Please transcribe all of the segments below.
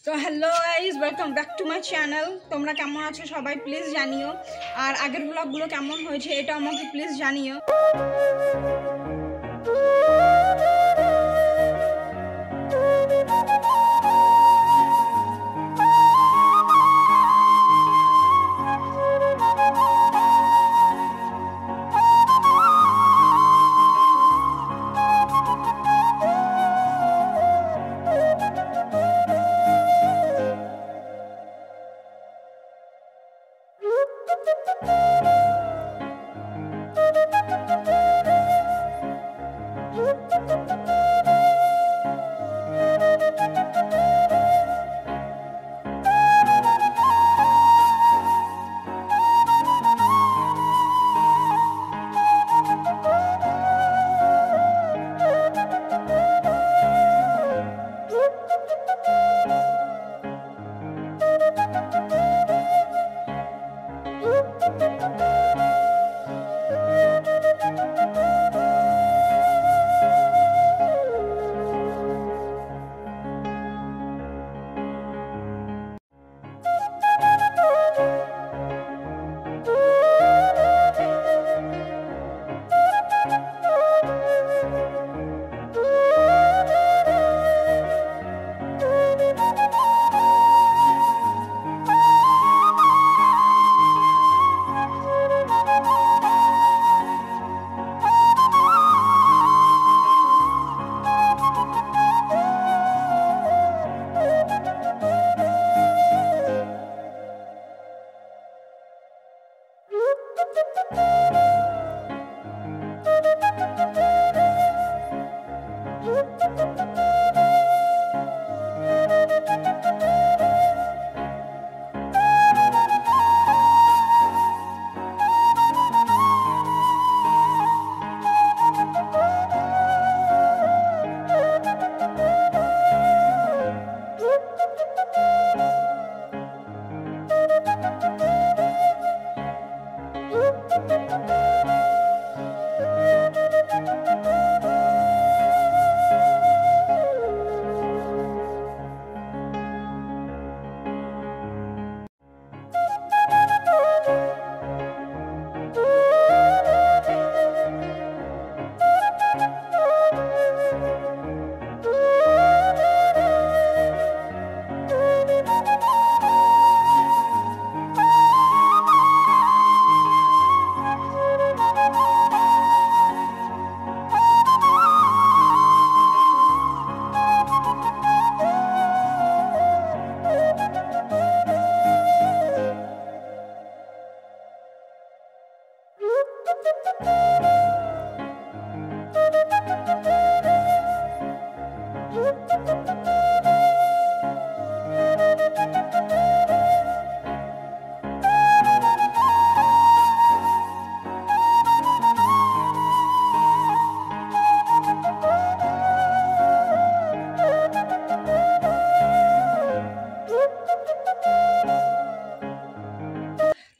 তো hello guys, welcome back to my channel. তোমরা কেমন আছো সবাই প্লিজ জানিও, আর আগের ব্লগগুলো কেমন হয়েছে এটা আমাকে প্লিজ জানিও।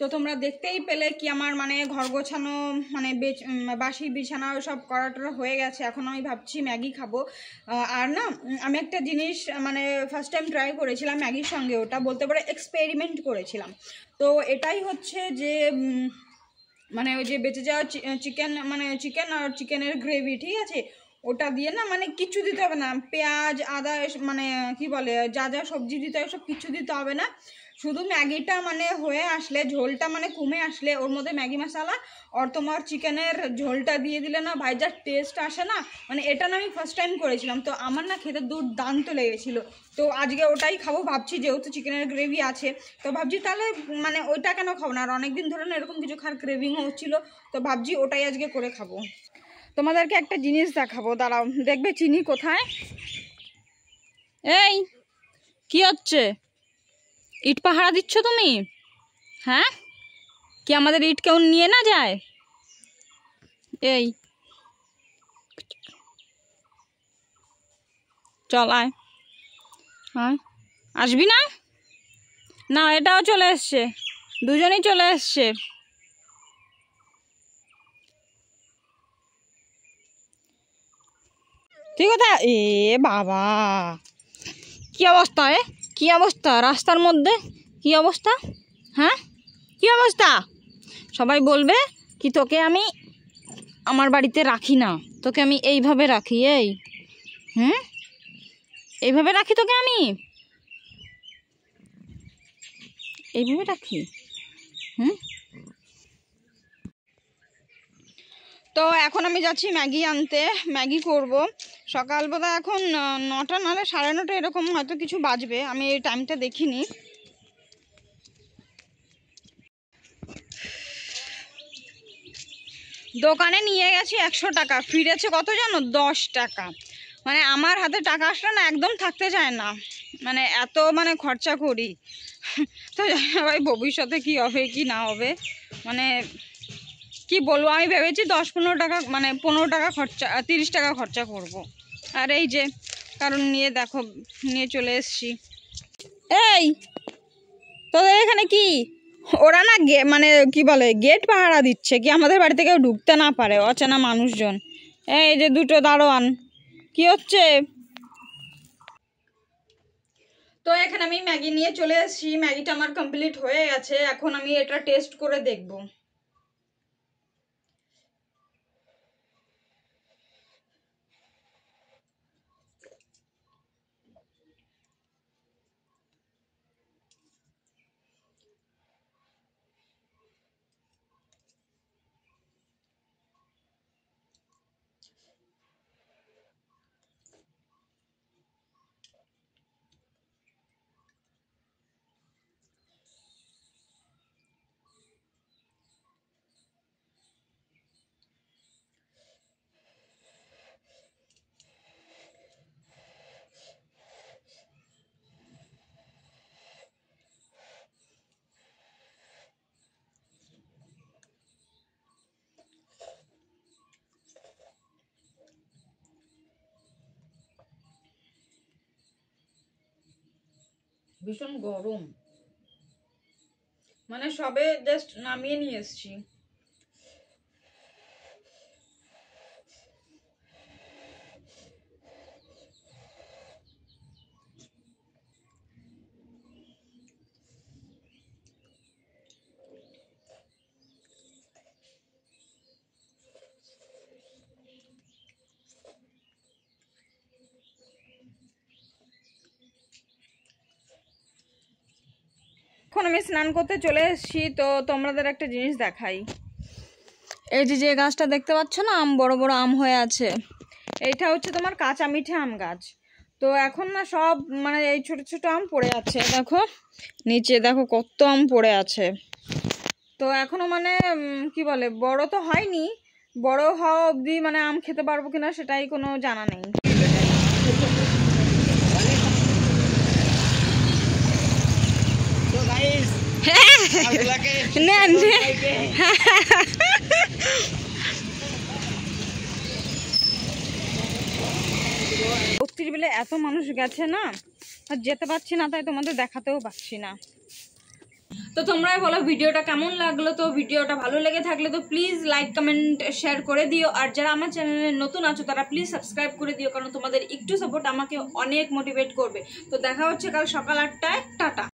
তো তোমরা দেখতেই পেলে কি আমার মানে ঘর গোছানো মানে বাসি বিছানা সব করাটা হয়ে গেছে। এখন আমি ভাবছি ম্যাগি খাবো। আর না, আমি একটা জিনিস মানে ফার্স্ট টাইম ট্রাই করেছিলাম ম্যাগির সঙ্গে, ওটা বলতে পারো এক্সপেরিমেন্ট করেছিলাম। তো এটাই হচ্ছে যে মানে ওই যে বেঁচে যাওয়া চিকেন মানে চিকেন আর চিকেনের গ্রেভি, ঠিক আছে, ওটা দিয়ে না মানে কিচ্ছু দিতে হবে না, পেঁয়াজ আদা মানে কি বলে যা যা সবজি দিতে হবে সব কিছু দিতে হবে না। শুধু ম্যাগিটা মানে হয়ে আসলে, ঝোলটা মানে কমে আসলে ওর মধ্যে ম্যাগি মশলা আর তোমার চিকেনের ঝোলটা দিয়ে দিলে না ভাই, যা টেস্ট আসে না, মানে এটা না আমি ফার্স্ট টাইম করেছিলাম, তো আমার না খেতে দুর্দান্ত লেগেছিলো। তো আজকে ওটাই খাবো ভাবছি, যেহেতু চিকেনের গ্রেভি আছে তো ভাবছি তাহলে মানে ওইটা কেন খাবো না, আর অনেকদিন ধরে না এরকম কিছু খাওয়ার ক্রেভিংও হচ্ছিলো, তো ভাবছি ওটাই আজকে করে খাবো। তোমাদেরকে একটা জিনিস দেখাবো, দাঁড়াও, দেখবে চিনি কোথায়। এই কি হচ্ছে, ইট পাহারা দিচ্ছ তুমি? হ্যাঁ, কি আমাদের ইট কেউ নিয়ে না যায়? এই চল আয়, হ্যাঁ আসবি না? না এটাও চলে এসছে, দুজনেই চলে এসছে। ঠিক আছে। এ বাবা কি অবস্থা, কি অবস্থা রাস্তার মধ্যে, কি অবস্থা? হ্যাঁ কি অবস্থা? সবাই বলবে কি তোকে আমি আমার বাড়িতে রাখি না, তোকে আমি এইভাবে রাখি, এইভাবে রাখি তোকে আমি, এইভাবে রাখি। তো এখন আমি যাচ্ছি ম্যাগি আনতে, ম্যাগি করব। সকাল বোধহয় এখন 9টা নাহলে 9:30 এরকম হয়তো কিছু বাজবে, আমি এই টাইমটা দেখিনি। দোকানে নিয়ে গেছি 100 টাকা, ফিরেছে কত জানো? 10 টাকা। মানে আমার হাতে টাকা আসলে না একদম থাকতে চায় না, মানে এত মানে খরচা করি। তো ভাই ভবিষ্যতে কি হবে কি না হবে, মানে কি বলবো, আমি ভেবেছি 10-15 টাকা, মানে 15 টাকা খরচা, 30 টাকা খরচা করব। আর এই যে কারণ নিয়ে দেখো নিয়ে চলে এসছি। এই তোদের এখানে কি ওরা না মানে কি বলে গেট পাহারা দিচ্ছে কি, আমাদের বাড়িতে কেউ ঢুকতে না পারে, অচেনা মানুষজন। এই যে দুটো দারোয়ান, কি হচ্ছে? তো এখানে আমি ম্যাগি নিয়ে চলে এসেছি, ম্যাগিটা আমার কমপ্লিট হয়ে গেছে, এখন আমি এটা টেস্ট করে দেখব। ভীষণ গরম, মানে সবে জাস্ট নামিয়ে নিয়ে এসছি। এখন আমি স্নান করতে চলে এসেছি, তো তোমাদের একটা জিনিস দেখাই। এই যে যে গাছটা দেখতে পাচ্ছ না, আম বড় বড় আম হয়ে আছে, এইটা হচ্ছে তোমার কাঁচা মিঠে আম গাছ। তো এখন না সব মানে এই ছোট ছোট আম পড়ে আছে, দেখো নিচে দেখো কত আম পড়ে আছে। তো এখনো মানে কি বলে বড় তো হয়নি, বড় হওয়া অবধি মানে আম খেতে পারবো কিনা সেটাই কোনো জানা নেই। বত্রিশ বেলে এত মানুষ গেছে না, আর যেতে পারছি না, তাই তোমাদের দেখাতেও পাচ্ছি না। তো তোমরাই বলো ভিডিওটা কেমন লাগলো। তো ভিডিওটা ভালো লেগে থাকলে তো প্লিজ লাইক কমেন্ট শেয়ার করে দিও, আর যারা আমার চ্যানেলে নতুন আছো তারা প্লিজ সাবস্ক্রাইব করে দিও, কারণ তোমাদের একটু সাপোর্ট আমাকে অনেক মোটিভেট করবে। তো দেখা হচ্ছে কাল সকাল 8টায়, টাটা।